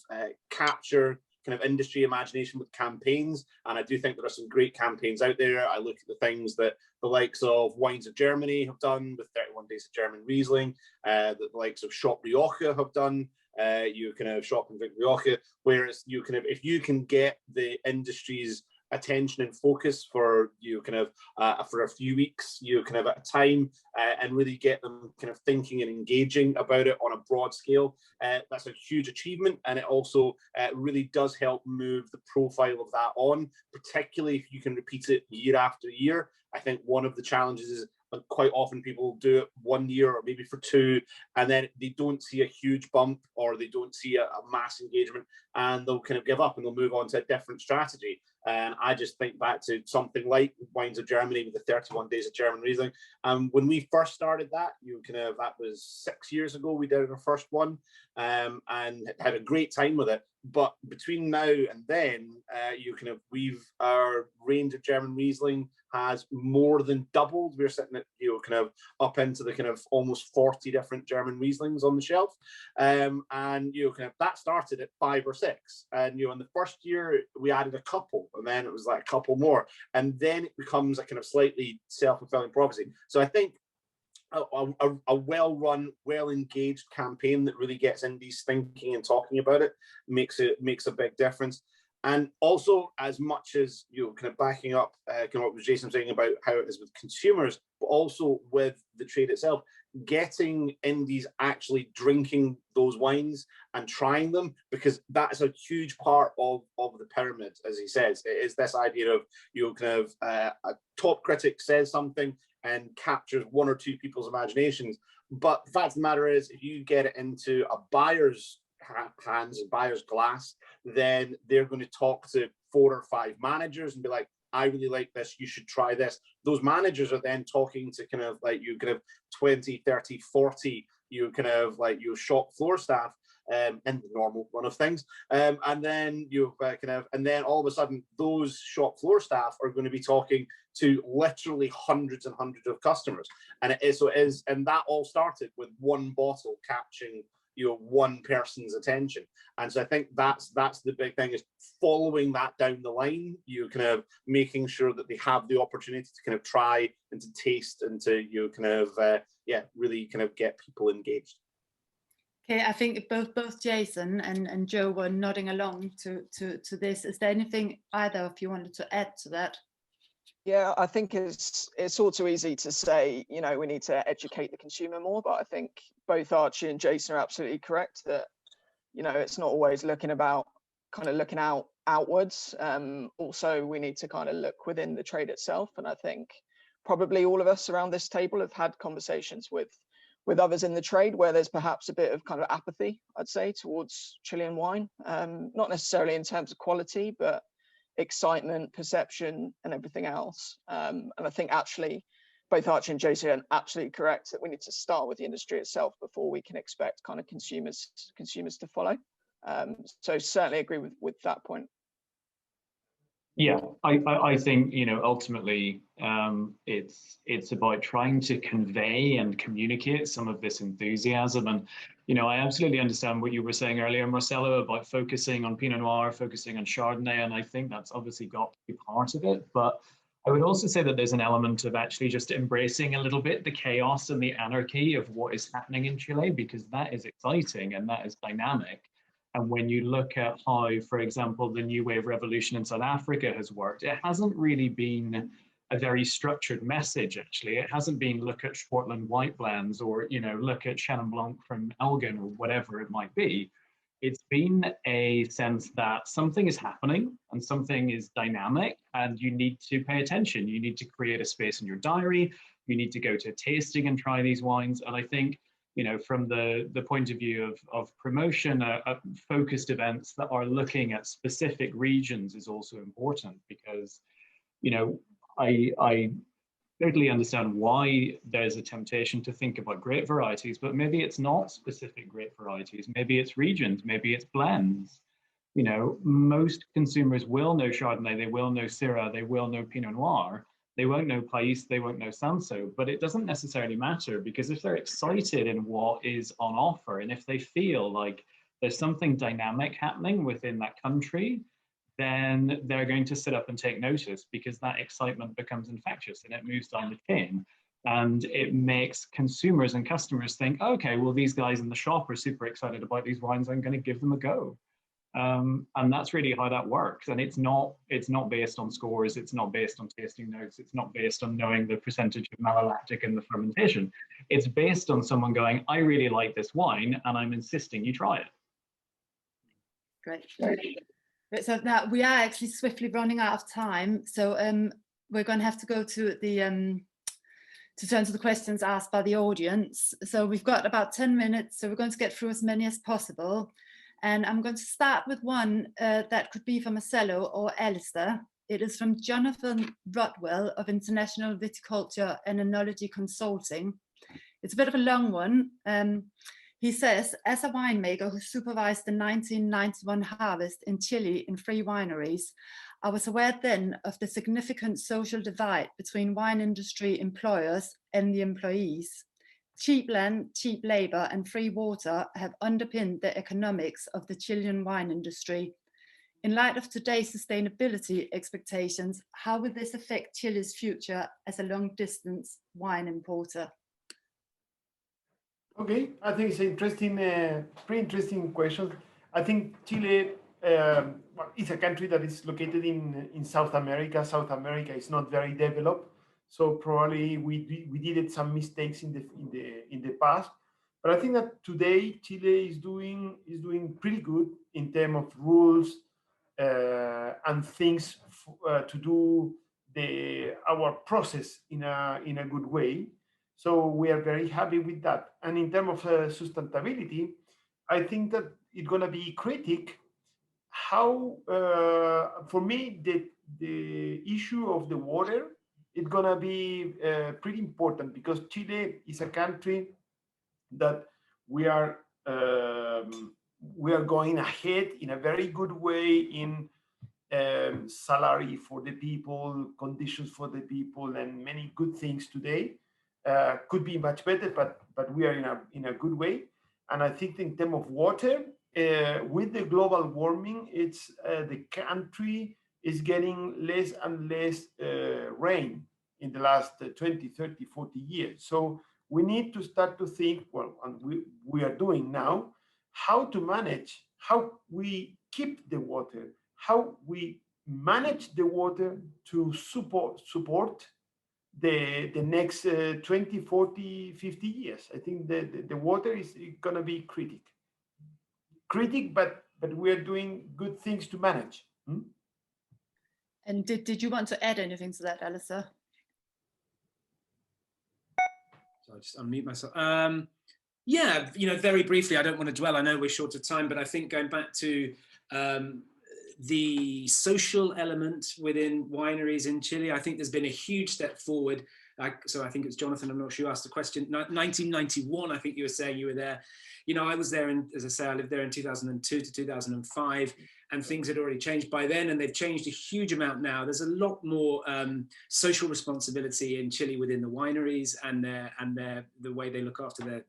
capture kind of industry imagination with campaigns. And I do think there are some great campaigns out there. I look at the things that the likes of Wines of Germany have done with 31 Days of German Riesling, that the likes of Shop Rioja have done. You can have Shop and Drink Rioja, whereas you kind of, if you can get the industry's attention and focus for for a few weeks, kind of at a time, and really get them kind of thinking and engaging about it on a broad scale, that's a huge achievement. And it also really does help move the profile of that on, particularly if you can repeat it year after year. I think one of the challenges is quite often people do it 1 year or maybe for two, and then they don't see a huge bump or they don't see a mass engagement, and they'll kind of give up and they'll move on to a different strategy. And I just think back to something like Wines of Germany with the 31 Days of German Riesling. When we first started that, that was 6 years ago, we did our first one, and had a great time with it. But between now and then, our range of German Riesling has more than doubled. We're sitting at up into the kind of almost 40 different German Rieslings on the shelf, and that started at 5 or 6, and in the first year we added a couple, and then it was like a couple more, and then it becomes a kind of slightly self-fulfilling prophecy. So I think a well-run, well-engaged campaign that really gets indies thinking and talking about it makes a big difference. And also, as much as kind of backing up what was Jason saying about how it is with consumers, but also with the trade itself, getting indies actually drinking those wines and trying them, because that's a huge part of the pyramid, as he says. It is this idea of a top critic says something, and captures one or two people's imaginations. But the fact of the matter is, if you get it into a buyer's hands, a buyer's glass, then they're going to talk to 4 or 5 managers and be like, I really like this, you should try this. Those managers are then talking to kind of like 20, 30, 40, kind of like your shop floor staff, in the normal run of things. And then and then all of a sudden those shop floor staff are going to be talking to literally hundreds and hundreds of customers. And and that all started with one bottle catching one person's attention. And so I think that's the big thing, is following that down the line, kind of making sure that they have the opportunity to kind of try and to taste and to really kind of get people engaged. Okay, I think both Jason and Joe were nodding along to this. Is there anything either of you wanted to add to that? Yeah, I think it's all too easy to say, we need to educate the consumer more, but I think both Archie and Jason are absolutely correct that, it's not always looking outwards. Also, we need to kind of look within the trade itself. And I think probably all of us around this table have had conversations with others in the trade where there's perhaps a bit of kind of apathy, I'd say, towards Chilean wine, not necessarily in terms of quality, but excitement, perception, and everything else. And I think actually both Archie and Jason are absolutely correct that we need to start with the industry itself before we can expect kind of consumers to follow. So certainly agree with that point. Yeah, I think, ultimately it's about trying to convey and communicate some of this enthusiasm. And, I absolutely understand what you were saying earlier, Marcelo, about focusing on Pinot Noir, focusing on Chardonnay. And I think that's obviously got to be part of it. But I would also say that there's an element of actually just embracing a little bit the chaos and the anarchy of what is happening in Chile, because that is exciting and that is dynamic. And when you look at how, for example, the New Wave Revolution in South Africa has worked, it hasn't really been a very structured message, actually. It hasn't been look at Swartland white blends or, look at Chenin Blanc from Elgin or whatever it might be. It's been a sense that something is happening and something is dynamic and you need to pay attention. You need to create a space in your diary. You need to go to a tasting and try these wines. And I think, from the point of view of promotion, focused events that are looking at specific regions is also important, because, I totally understand why there's a temptation to think about grape varieties, but maybe it's not specific grape varieties. Maybe it's regions, maybe it's blends. Most consumers will know Chardonnay, they will know Syrah, they will know Pinot Noir. They won't know Pais, they won't know Sanso, but it doesn't necessarily matter, because if they're excited in what is on offer, and if they feel like there's something dynamic happening within that country, then they're going to sit up and take notice, because that excitement becomes infectious and it moves down the chain. And it makes consumers and customers think, okay, well, these guys in the shop are super excited about these wines, I'm going to give them a go. And that's really how that works. And it's not based on scores, it's not based on tasting notes, it's not based on knowing the percentage of malolactic in the fermentation. It's based on someone going, I really like this wine and I'm insisting you try it. Great. So now we are actually swiftly running out of time. So we're going to have to go to the to turn to the questions asked by the audience. So we've got about 10 minutes, so we're going to get through as many as possible. And I'm going to start with one that could be for Marcelo or Alistair. It is from Jonathan Rodwell of International Viticulture and Enology Consulting. It's a bit of a long one. He says, as a winemaker who supervised the 1991 harvest in Chile in 3 wineries, I was aware then of the significant social divide between wine industry employers and the employees. Cheap land, cheap labor, and free water have underpinned the economics of the Chilean wine industry. In light of today's sustainability expectations, how will this affect Chile's future as a long-distance wine importer? Okay, I think it's an interesting, pretty interesting question. I think Chile is a country that is located in South America. South America is not very developed. So probably we did some mistakes in the past, but I think that today Chile is doing pretty good in terms of rules and things to do our process in a good way. So we are very happy with that. And in terms of sustainability, I think that it's going to be critic how, for me, the issue of the water is going to be pretty important, because Chile is a country that we are going ahead in a very good way in salary for the people, conditions for the people, and many good things today. Could be much better, but we are in a good way. And I think in terms of water, with the global warming, it's the country is getting less and less rain in the last 20, 30, 40 years. So we need to start to think, well, and we are doing now, how to manage, how we keep the water, how we manage the water to support the next 20, 40, 50 years. I think the water is going to be critic, but we are doing good things to manage. And did you want to add anything to that, Alistair? So I just unmute myself. Yeah, very briefly, I don't want to dwell, I know we're short of time, but I think going back to the social element within wineries in Chile, I think there's been a huge step forward. So I think it's Jonathan, I'm not sure, you asked the question. 1991, I think you were saying you were there. I was there, as I say, I lived there in 2002 to 2005, and things had already changed by then, and they've changed a huge amount now. There's a lot more social responsibility in Chile within the wineries and the way they look after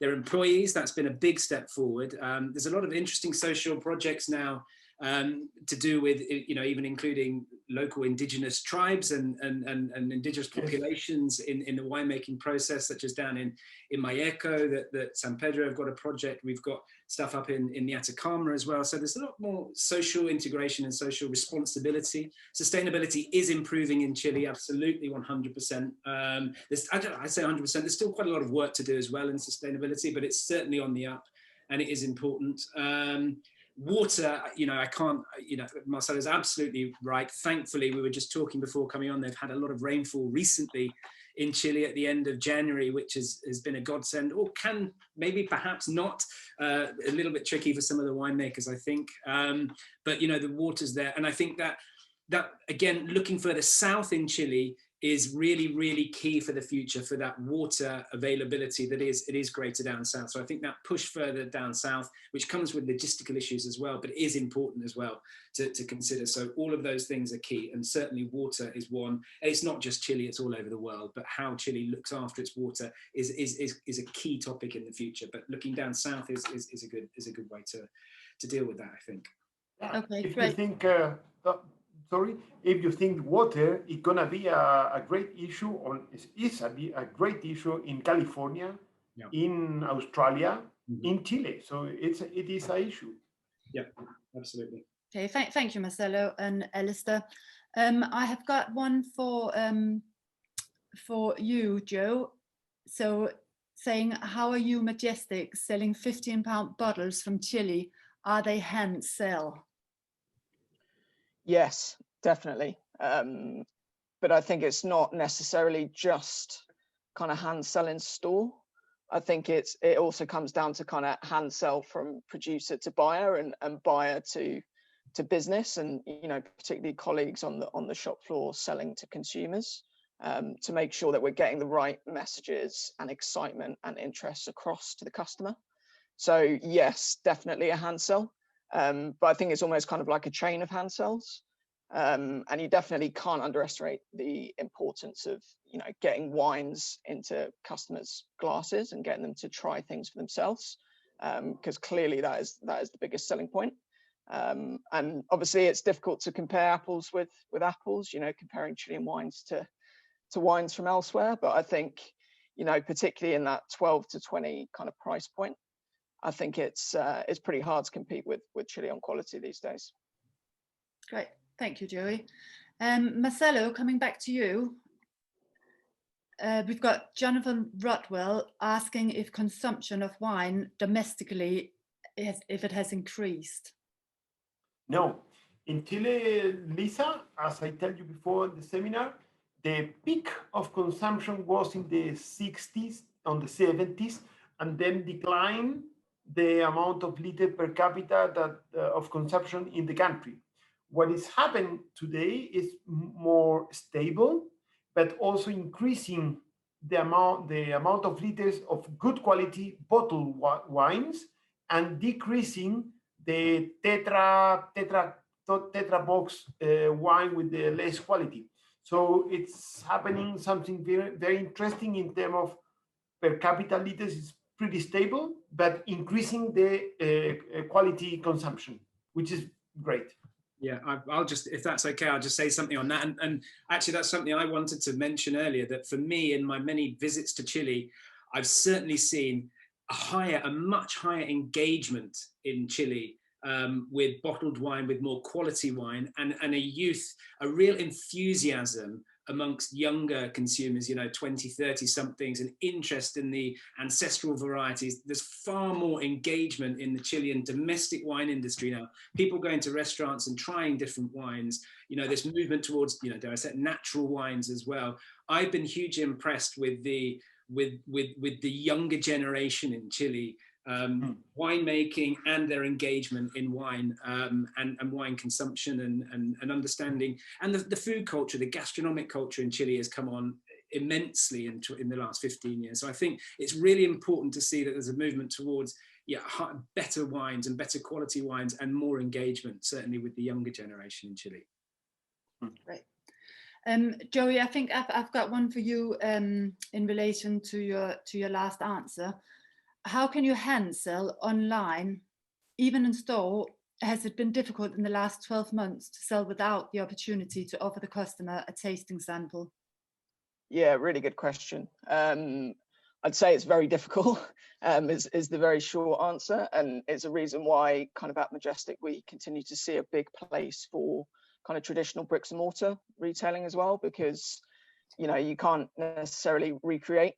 their employees. That's been a big step forward. There's a lot of interesting social projects now to do with, even including local indigenous tribes and indigenous populations in the winemaking process, such as down in Malleco, that San Pedro have got a project. We've got stuff up in the Atacama as well. So there's a lot more social integration and social responsibility. Sustainability is improving in Chile, absolutely 100%. I say 100%, there's still quite a lot of work to do as well in sustainability, but it's certainly on the up, and it is important. Water, I can't, Marcelo is absolutely right. Thankfully, we were just talking before coming on, they've had a lot of rainfall recently in Chile at the end of January, which has been a godsend, or can maybe perhaps not, a little bit tricky for some of the winemakers, I think. But, the water's there. And I think that again, looking further south in Chile is really, really key for the future, for that water availability it is greater down south. So I think that push further down south, which comes with logistical issues as well, but is important as well to consider. So all of those things are key, and certainly water is one. It's not just Chile, it's all over the world, but how Chile looks after its water is a key topic in the future. But looking down south is a good way to deal with that, I think. Okay, if great. you think if you think water is going to be a great issue, or is a great issue in California, yeah, in Australia, in Chile, so it is an issue. Yeah, absolutely. Okay, thank you, Marcelo and Alistair. I have got one for you, Joe. So saying, how are you, Majestic, selling 15-pound bottles from Chile? Are they hand sell? Yes, definitely. But I think it's not necessarily just kind of hand sell in store. I think it also comes down to kind of hand sell from producer to buyer and buyer to business, and particularly colleagues on the shop floor selling to consumers, to make sure that we're getting the right messages and excitement and interest across to the customer. So yes, definitely a hand sell. But I think it's almost kind of like a chain of hand sells. And you definitely can't underestimate the importance of, getting wines into customers' glasses and getting them to try things for themselves, because clearly that is the biggest selling point. And obviously it's difficult to compare apples with apples, comparing Chilean wines to wines from elsewhere. But I think, particularly in that 12 to 20 kind of price point, I think it's pretty hard to compete with Chile on quality these days. Great, thank you, Joey. Marcelo, coming back to you. We've got Jonathan Rotwell asking if consumption of wine domestically, if it has increased. No, In Chile, Lisa, as I told you before in the seminar, the peak of consumption was in the 60s, on the 70s, and then declined the amount of liter per capita that of consumption in the country. What is happening today is more stable, but also increasing the amount of liters of good quality bottled wines and decreasing the tetra box wine with the less quality. So it's happening something very, very interesting in terms of per capita liters is pretty stable, but increasing the quality consumption, which is great. Yeah, I'll just, if that's okay, I'll just say something on that. And actually, that's something I wanted to mention earlier, that for me, in my many visits to Chile, I've certainly seen a much higher engagement in Chile with bottled wine, with more quality wine, and a real enthusiasm amongst younger consumers, 20, 30 somethings, an interest in the ancestral varieties. There's far more engagement in the Chilean domestic wine industry now. People going to restaurants and trying different wines, this movement towards, dare I say, natural wines as well. I've been hugely impressed with the younger generation in Chile, winemaking and their engagement in wine and wine consumption and understanding. And the food culture, the gastronomic culture in Chile has come on immensely in the last 15 years. So I think it's really important to see that there's a movement towards better wines and better quality wines and more engagement, certainly with the younger generation in Chile. Great. Joey, I think I've got one for you in relation to your last answer. How can you hand sell online, even in store? Has it been difficult in the last 12 months to sell without the opportunity to offer the customer a tasting sample? Yeah, really good question. I'd say it's very difficult, is the very short answer. And it's a reason why kind of at Majestic, we continue to see a big place for kind of traditional bricks and mortar retailing as well, because, you can't necessarily recreate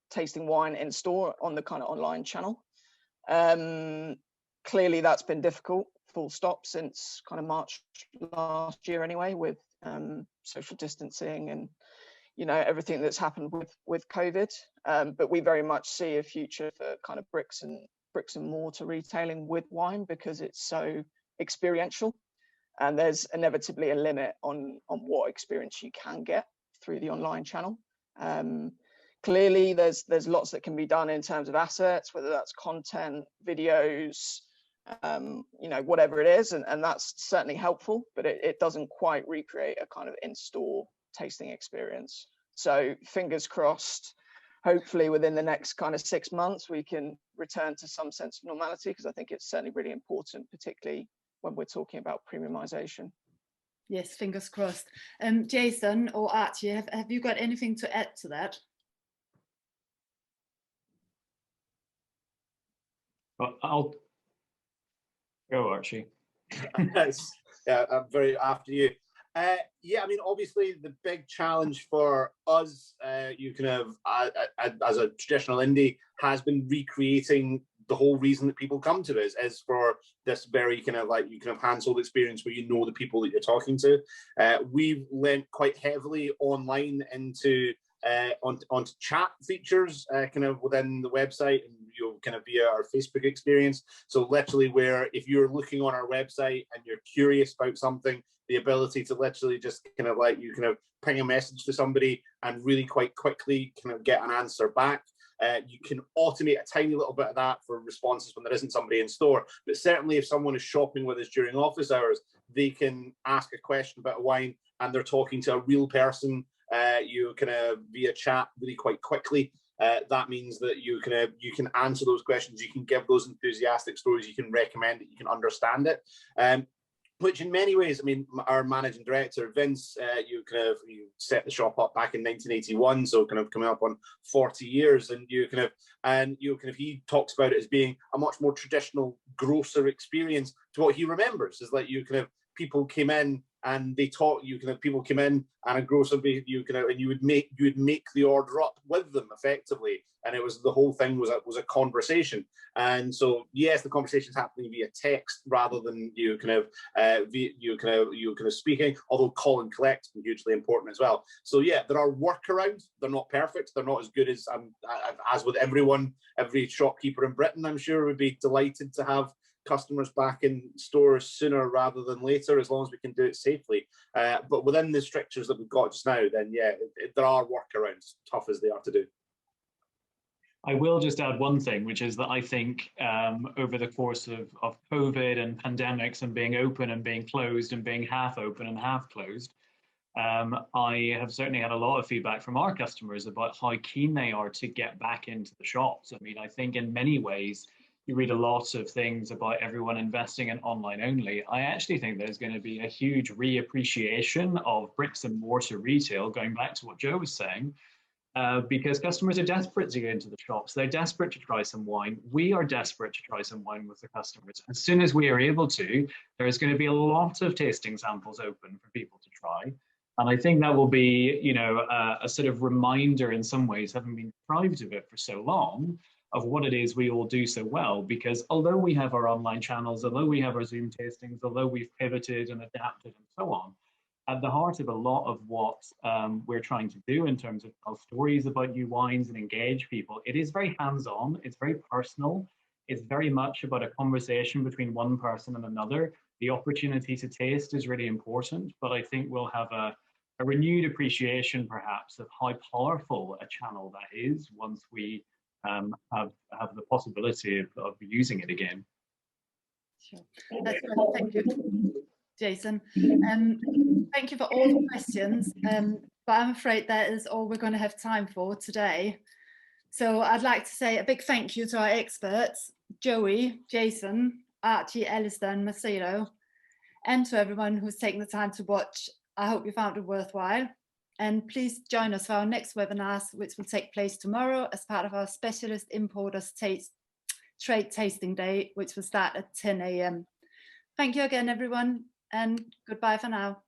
tasting wine in store on the kind of online channel. Clearly that's been difficult, full stop, since kind of March last year anyway, with social distancing and everything that's happened with COVID. But we very much see a future for kind of bricks and mortar retailing with wine, because it's so experiential, and there's inevitably a limit on what experience you can get through the online channel. Clearly, there's lots that can be done in terms of assets, whether that's content, videos, whatever it is, and that's certainly helpful, but it doesn't quite recreate a kind of in-store tasting experience. So fingers crossed, hopefully within the next kind of 6 months, we can return to some sense of normality, because I think it's certainly really important, particularly when we're talking about premiumization. Yes, fingers crossed. Jason or Archie, have you got anything to add to that? Well, I'll go, Archie. Yes, yeah, I'm very after you. Yeah, I mean, obviously the big challenge for us, you kind of, as a traditional indie, has been recreating the whole reason that people come to us, is for this very kind of hand-sold experience where you know the people that you're talking to. We've lent quite heavily online into onto chat features kind of within the website, and kind of via our Facebook experience. So literally, where if you're looking on our website and you're curious about something, the ability to literally just kind of ping a message to somebody and really quite quickly kind of get an answer back. You can automate a tiny little bit of that for responses when there isn't somebody in store. But certainly if someone is shopping with us during office hours, they can ask a question about a wine and they're talking to a real person. You kind of via chat really quite quickly. That means that you can answer those questions, you can give those enthusiastic stories, you can recommend it, you can understand it. Which in many ways, I mean, our managing director, Vince, you set the shop up back in 1981, so kind of coming up on 40 years, and he talks about it as being a much more traditional grocer experience to what he remembers, is like people came in and they taught you kind of people come in and a grocer and you would make the order up with them effectively, and it was the whole thing was a conversation. And so yes, the conversation's happening via text rather than you kind of speaking, although call and collect is hugely important as well. So yeah, there are workarounds. They're not perfect. They're not as good as with everyone. Every shopkeeper in Britain, I'm sure, would be delighted to have customers back in stores sooner rather than later, as long as we can do it safely. But within the strictures that we've got just now, then yeah, there are workarounds, tough as they are to do. I will just add one thing, which is that I think over the course of COVID and pandemics and being open and being closed and being half open and half closed, I have certainly had a lot of feedback from our customers about how keen they are to get back into the shops. I mean, I think in many ways, you read a lot of things about everyone investing in online only. I actually think there's going to be a huge reappreciation of bricks and mortar retail, going back to what Joe was saying, because customers are desperate to get into the shops. They're desperate to try some wine. We are desperate to try some wine with the customers. As soon as we are able to, there is going to be a lot of tasting samples open for people to try. And I think that will be, you know, a sort of reminder in some ways, having been deprived of it for so long, of what it is we all do so well. Because although we have our online channels, although we have our Zoom tastings, although we've pivoted and adapted and so on, at the heart of a lot of what we're trying to do in terms of tell stories about new wines and engage people, it is very hands-on, it's very personal, it's very much about a conversation between one person and another. The opportunity to taste is really important, but I think we'll have a renewed appreciation perhaps of how powerful a channel that is once we have the possibility of using it again. Sure. That's great. Thank you, Jason. Thank you for all the questions, but I'm afraid that is all we're going to have time for today. So I'd like to say a big thank you to our experts, Joey, Jason, Archie, Alistair and Marcelo, and to everyone who's taken the time to watch. I hope you found it worthwhile. And please join us for our next webinars, which will take place tomorrow as part of our Specialist Importers Trade Tasting Day, which will start at 10 a.m. Thank you again, everyone, and goodbye for now.